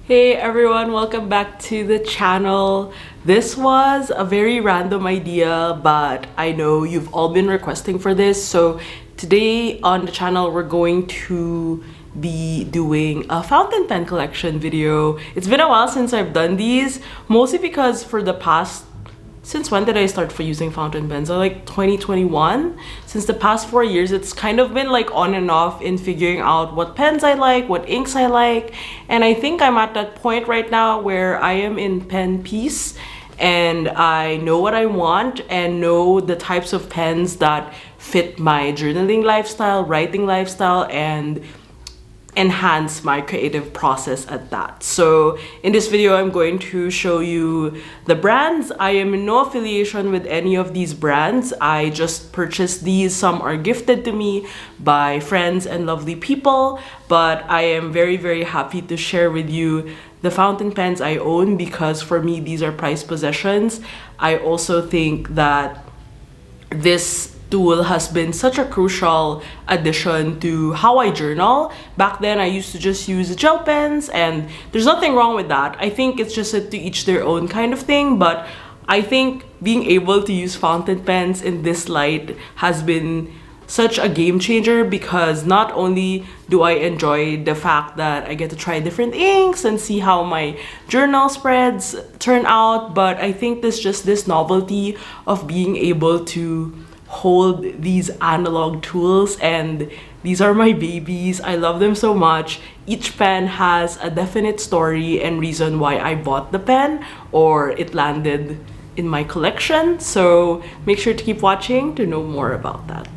Hey everyone, welcome back to the channel. This was a very random idea, but I know you've all been requesting for this. So today on the channel, we're going to be doing a fountain pen collection video. It's been a while since I've done these, mostly because since when did I start for using fountain pens? Like 2021. Since the past 4 years, it's kind of been like on and off in figuring out what pens I like, what inks I like. And I think I'm at that point right now where I am in pen peace and I know what I want and know the types of pens that fit my journaling lifestyle, writing lifestyle, and enhance my creative process at that. So in this video, I'm going to show you the brands. I am in no affiliation with any of these brands. I just purchased these. Some are gifted to me by friends and lovely people, but I am very, very happy to share with you the fountain pens I own because for me, these are prized possessions. I also think that this tool has been such a crucial addition to how I journal. Back then, I used to just use gel pens, and there's nothing wrong with that. I think it's just a to each their own kind of thing, but I think being able to use fountain pens in this light has been such a game changer because not only do I enjoy the fact that I get to try different inks and see how my journal spreads turn out, but I think this novelty of being able to hold these analog tools, and these are my babies. I love them so much. Each pen has a definite story and reason why I bought the pen or it landed in my collection. So make sure to keep watching to know more about that.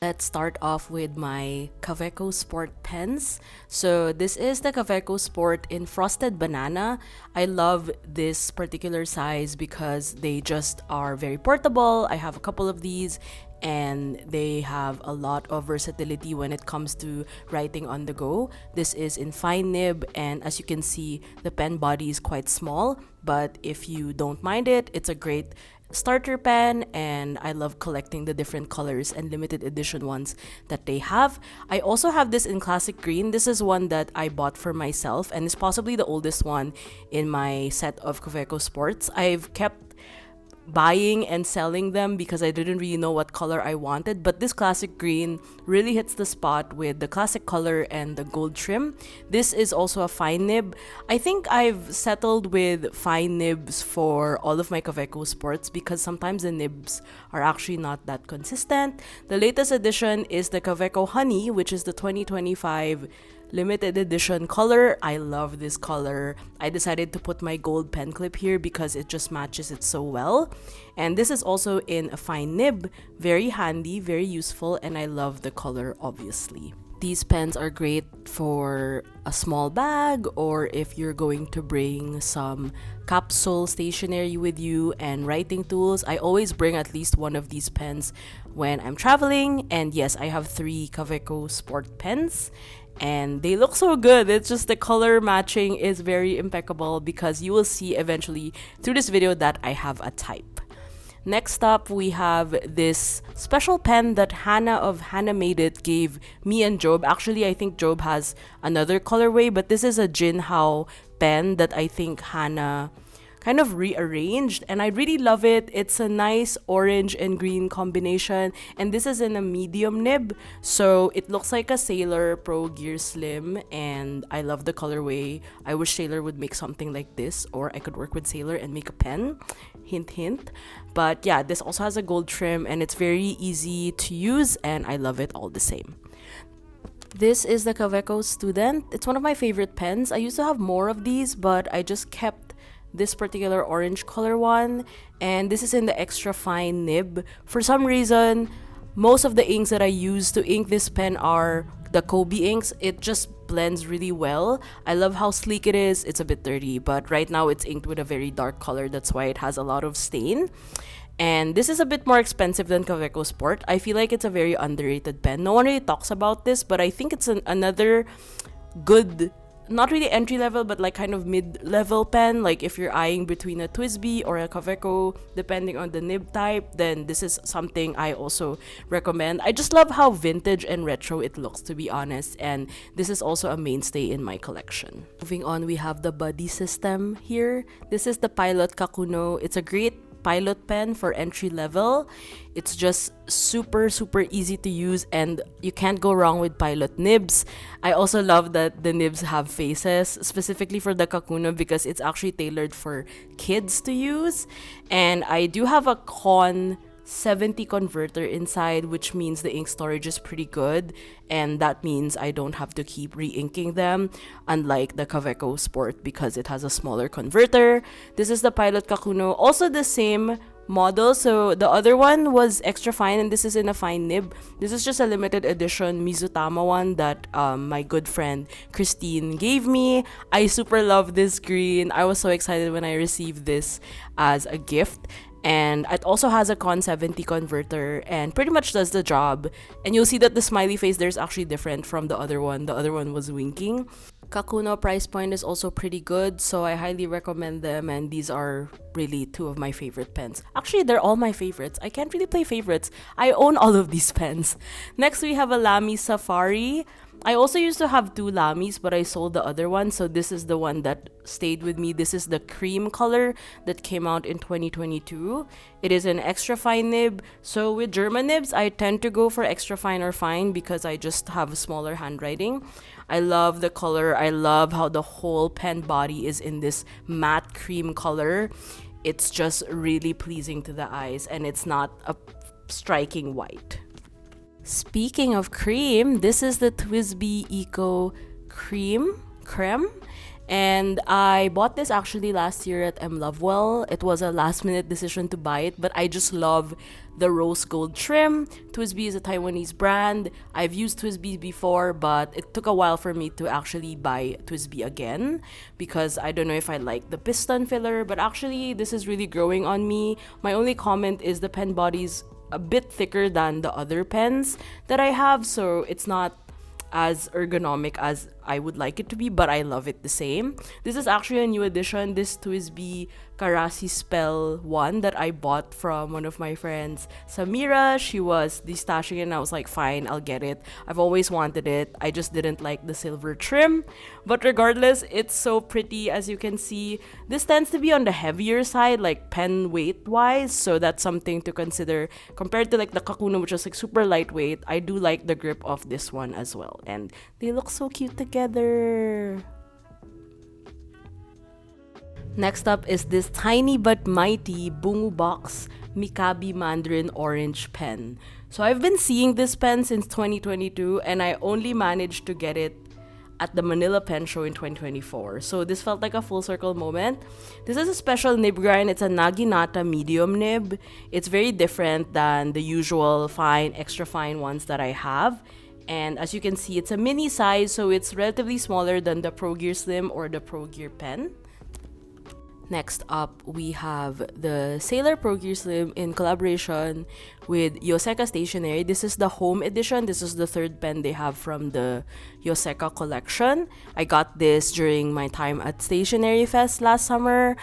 Let's start off with my Kaweco Sport pens. So this is the Kaweco Sport in Frosted Banana. I love this particular size because they just are very portable. I have a couple of these and they have a lot of versatility when it comes to writing on the go. This is in fine nib, and as you can see, the pen body is quite small, but if you don't mind it, it's a great starter pen, and I love collecting the different colors and limited edition ones that they have. I also have this in classic green. This is one that I bought for myself and is possibly the oldest one in my set of Kaweco Sports. I've kept buying and selling them because I didn't really know what color I wanted, but this classic green really hits the spot with the classic color and the gold trim. This is also a fine nib. I think I've settled with fine nibs for all of my Kaweco Sports because sometimes the nibs are actually not that consistent. The latest edition is the Kaweco Honey, which is the 2025 limited edition color. I love this color. I decided to put my gold pen clip here because it just matches it so well. And this is also in a fine nib. Very handy, very useful, and I love the color, obviously. These pens are great for a small bag or if you're going to bring some capsule stationery with you and writing tools. I always bring at least one of these pens when I'm traveling. And yes, I have 3 Kaweco Sport pens and they look so good. It's just the color matching is very impeccable because you will see eventually through this video that I have a type. Next up, we have this special pen that Hannah of Hannah Made It gave me and Job. Actually, I think Job has another colorway, but this is a Jinhao pen that I think Hannah kind of rearranged, and I really love it. It's a nice orange and green combination, and this is in a medium nib, so it looks like a Sailor Pro Gear Slim, and I love the colorway. I wish Sailor would make something like this, or I could work with Sailor and make a pen. Hint, hint. But yeah, this also has a gold trim, and it's very easy to use, and I love it all the same. This is the Kaweco Student. It's one of my favorite pens. I used to have more of these, but I just kept this particular orange color one, and this is in the extra fine nib. For some reason, most of the inks that I use to ink this pen are the Kobe inks. It just blends really well. I love how sleek it is. It's a bit dirty, but right now it's inked with a very dark color. That's why it has a lot of stain. And this is a bit more expensive than Kaweco Sport. I feel like it's a very underrated pen. No one really talks about this, but I think it's another good not really entry level, but like kind of mid-level pen. Like if you're eyeing between a Twsbi or a Kaweco, depending on the nib type, then this is something I also recommend. I just love how vintage and retro it looks, to be honest, and this is also a mainstay in my collection. Moving on, we have the buddy system here. This is the Pilot Kakuno. It's a great pilot pen for entry level. It's just super easy to use, and you can't go wrong with pilot nibs. I also love that the nibs have faces, specifically for the Kakuno, because it's actually tailored for kids to use. And I do have a Con 70 converter inside, which means the ink storage is pretty good, and that means I don't have to keep re-inking them, unlike the Kaweco Sport because it has a smaller converter. This is the Pilot Kakuno, also the same model. So the other one was extra fine, and this is in a fine nib. This is just a limited edition Mizutama one that my good friend Christine gave me. I super love this green. I was so excited when I received this as a gift. And it also has a Con 70 converter and pretty much does the job. And you'll see that the smiley face there's actually different from the other one. The other one was winking. Kakuno price point is also pretty good, so I highly recommend them, and these are really two of my favorite pens. Actually, they're all my favorites. I can't really play favorites. I own all of these pens. Next, we have a Lamy Safari. I also used to have two Lamys, but I sold the other one, so this is the one that stayed with me. This is the cream color that came out in 2022. It is an extra fine nib. So with German nibs, I tend to go for extra fine or fine because I just have smaller handwriting. I love the color. I love how the whole pen body is in this matte cream color. It's just really pleasing to the eyes, and it's not a striking white. Speaking of cream, this is the Twsbi Eco Creme, and I bought this actually last year at M. Lovewell. It was a last minute decision to buy it, but I just love the rose gold trim. Twsbi is a Taiwanese brand. I've used Twsbi before, but it took a while for me to actually buy Twsbi again because I don't know if I like the piston filler, but actually this is really growing on me. My only comment is the pen body's a bit thicker than the other pens that I have, so it's not as ergonomic as I would like it to be, but I love it the same. This is actually a new edition, this Twsbi Karasi Spell 1 that I bought from one of my friends, Samira. She was destashing it and I was like, fine, I'll get it. I've always wanted it. I just didn't like the silver trim, but regardless, it's so pretty. As you can see, this tends to be on the heavier side, like pen weight wise, so that's something to consider compared to like the Kakuno, which is like super lightweight. I do like the grip of this one as well, and they look so cute together. Next up is this tiny but mighty Bungu Box Mikabi Mandarin Orange pen. So I've been seeing this pen since 2022, and I only managed to get it at the Manila Pen Show in 2024. So this felt like a full circle moment. This is a special nib grind. It's a Naginata medium nib. It's very different than the usual fine, extra fine ones that I have. And as you can see, it's a mini size, so it's relatively smaller than the Pro Gear Slim or the Pro Gear Pen. Next up, we have the Sailor Pro Gear Slim in collaboration with Yoseka Stationery. This is the home edition. This is the third pen they have from the Yoseka collection. I got this during my time at Stationery Fest last summer.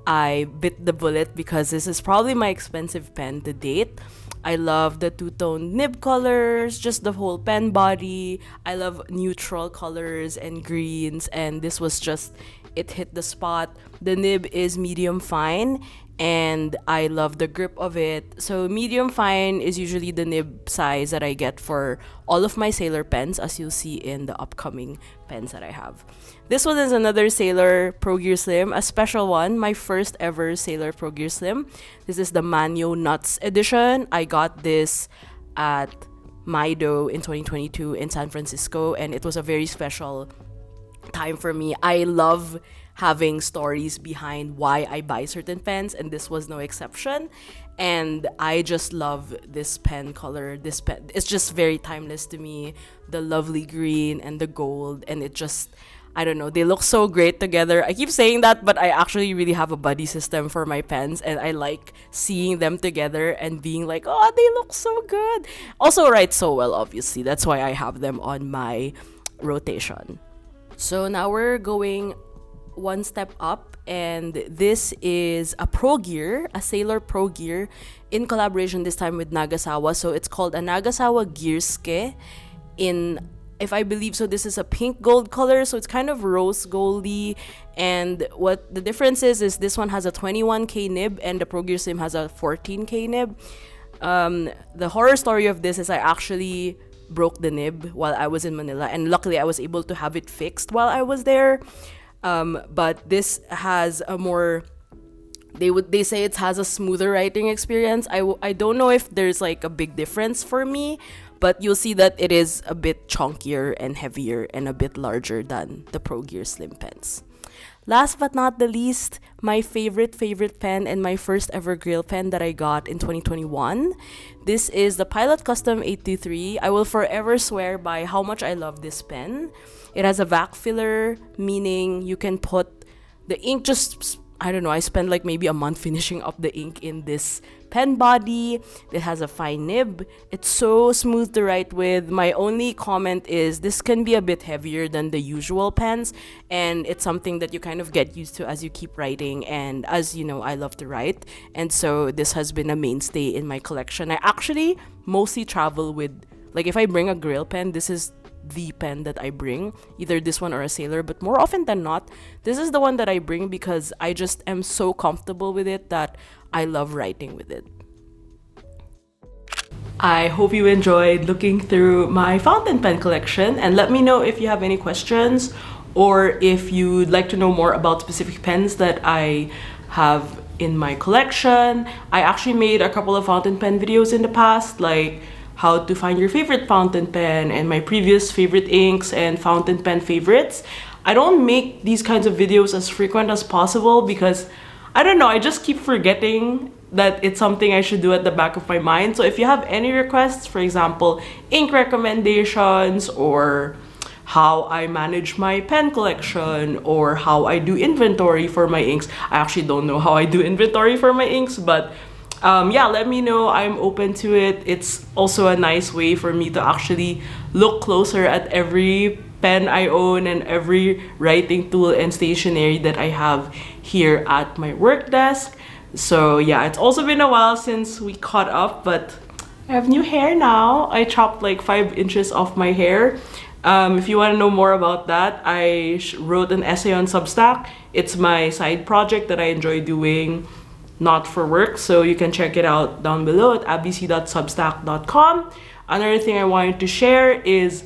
I bit the bullet because this is probably my expensive pen to date. I love the two-tone nib colors, just the whole pen body. I love neutral colors and greens, and this was just, it hit the spot. The nib is medium fine, and I love the grip of it. So medium fine is usually the nib size that I get for all of my Sailor pens, as you'll see in the upcoming pens that I have. This one is another Sailor Pro Gear Slim, a special one, my first ever Sailor Pro Gear Slim. This is the Manyo Nuts edition. I got this at Maido in 2022 in San Francisco, and it was a very special time for me. I love having stories behind why I buy certain pens, and this was no exception. And I just love this pen color. This pen, it's just very timeless to me. The lovely green and the gold, and it just, I don't know, they look so great together. I keep saying that, but I actually really have a buddy system for my pens, and I like seeing them together and being like, oh, they look so good. Also write so well, obviously. That's why I have them on my rotation. So now we're going one step up, and this is a pro gear, a Sailor Pro gear, in collaboration this time with Nagasawa. So it's called a Nagasawa Gearske in, if I believe so, this is a pink gold color, so it's kind of rose goldy. And what the difference is this one has a 21K nib and the Pro Gear Slim has a 14K nib. The horror story of this is I actually broke the nib while I was in Manila, and luckily I was able to have it fixed while I was there. But this has a more, they say it has a smoother writing experience. I don't know if there's like a big difference for me, but you'll see that it is a bit chunkier and heavier and a bit larger than the Pro Gear Slim pens. Last but not the least, my favorite pen and my first ever Grail pen that I got in 2021. This is the Pilot Custom 823. I will forever swear by how much I love this pen. It has a vac filler, meaning you can put the ink just, I don't know, I spent like maybe a month finishing up the ink in this pen body. It has a fine nib. It's so smooth to write with. My only comment is this can be a bit heavier than the usual pens, and it's something that you kind of get used to as you keep writing. And as you know, I love to write, and so this has been a mainstay in my collection. I actually mostly travel with, like, if I bring a Grail pen, this is the pen that I bring, either this one or a Sailor, but more often than not, this is the one that I bring because I just am so comfortable with it that I love writing with it. I hope you enjoyed looking through my fountain pen collection, and let me know if you have any questions or if you'd like to know more about specific pens that I have in my collection. I actually made a couple of fountain pen videos in the past, like how to find your favorite fountain pen and my previous favorite inks and fountain pen favorites. I don't make these kinds of videos as frequent as possible because, I don't know, I just keep forgetting that it's something I should do at the back of my mind. So if you have any requests, for example, ink recommendations, or how I manage my pen collection, or how I do inventory for my inks. I actually don't know how I do inventory for my inks, but yeah, let me know. I'm open to it. It's also a nice way for me to actually look closer at every pen I own and every writing tool and stationery that I have here at my work desk. So yeah, it's also been a while since we caught up, but I have new hair now. I chopped like 5 inches off my hair. If you want to know more about that, I wrote an essay on Substack. It's my side project that I enjoy doing, not for work, so you can check it out down below at abbysy.substack.com. Another thing I wanted to share is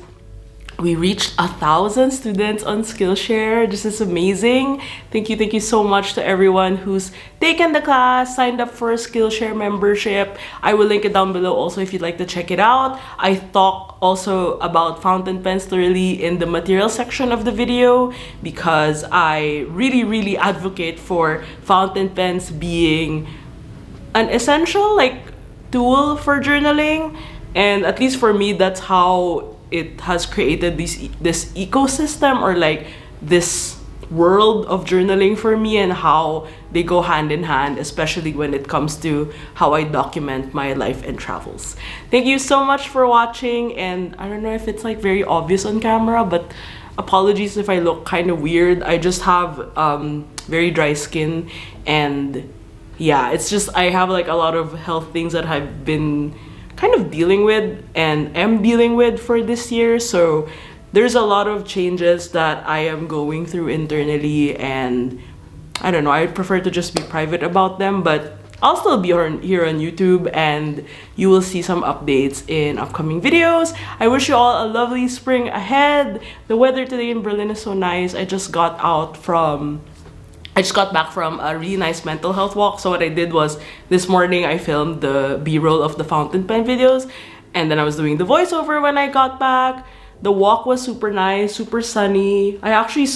we reached 1,000 students on Skillshare. This is amazing. Thank you so much to everyone who's taken the class, signed up for a Skillshare membership. I will link it down below also if you'd like to check it out. I talk also about fountain pens thoroughly in the material section of the video because I really advocate for fountain pens being an essential like tool for journaling, and at least for me, that's how it has created this ecosystem, or like this world of journaling for me, and how they go hand in hand, especially when it comes to how I document my life and travels. Thank you so much for watching, and I don't know if it's like very obvious on camera, but apologies if I look kind of weird. I just have very dry skin, and yeah, it's just I have like a lot of health things that I've been kind of dealing with and am dealing with for this year. So there's a lot of changes that I am going through internally, and I don't know, I prefer to just be private about them, but I'll still be here on YouTube, and you will see some updates in upcoming videos. I wish you all a lovely spring ahead. The weather today in Berlin is so nice. I just got back from a really nice mental health walk. So what I did was, this morning I filmed the B-roll of the fountain pen videos, and then I was doing the voiceover when I got back. The walk was super nice, super sunny. I actually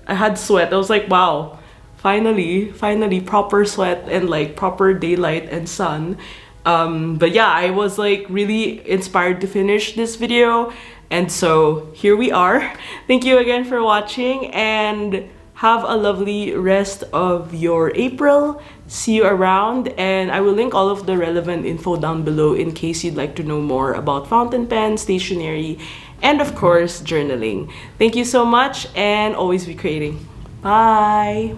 I had sweat. I was like, wow, finally proper sweat and like proper daylight and sun. But yeah, I was like really inspired to finish this video, and so here we are. Thank you again for watching, and Have a lovely rest of your April. See you around, and I will link all of the relevant info down below in case you'd like to know more about fountain pens, stationery, and of course, journaling. Thank you so much, and always be creating. Bye!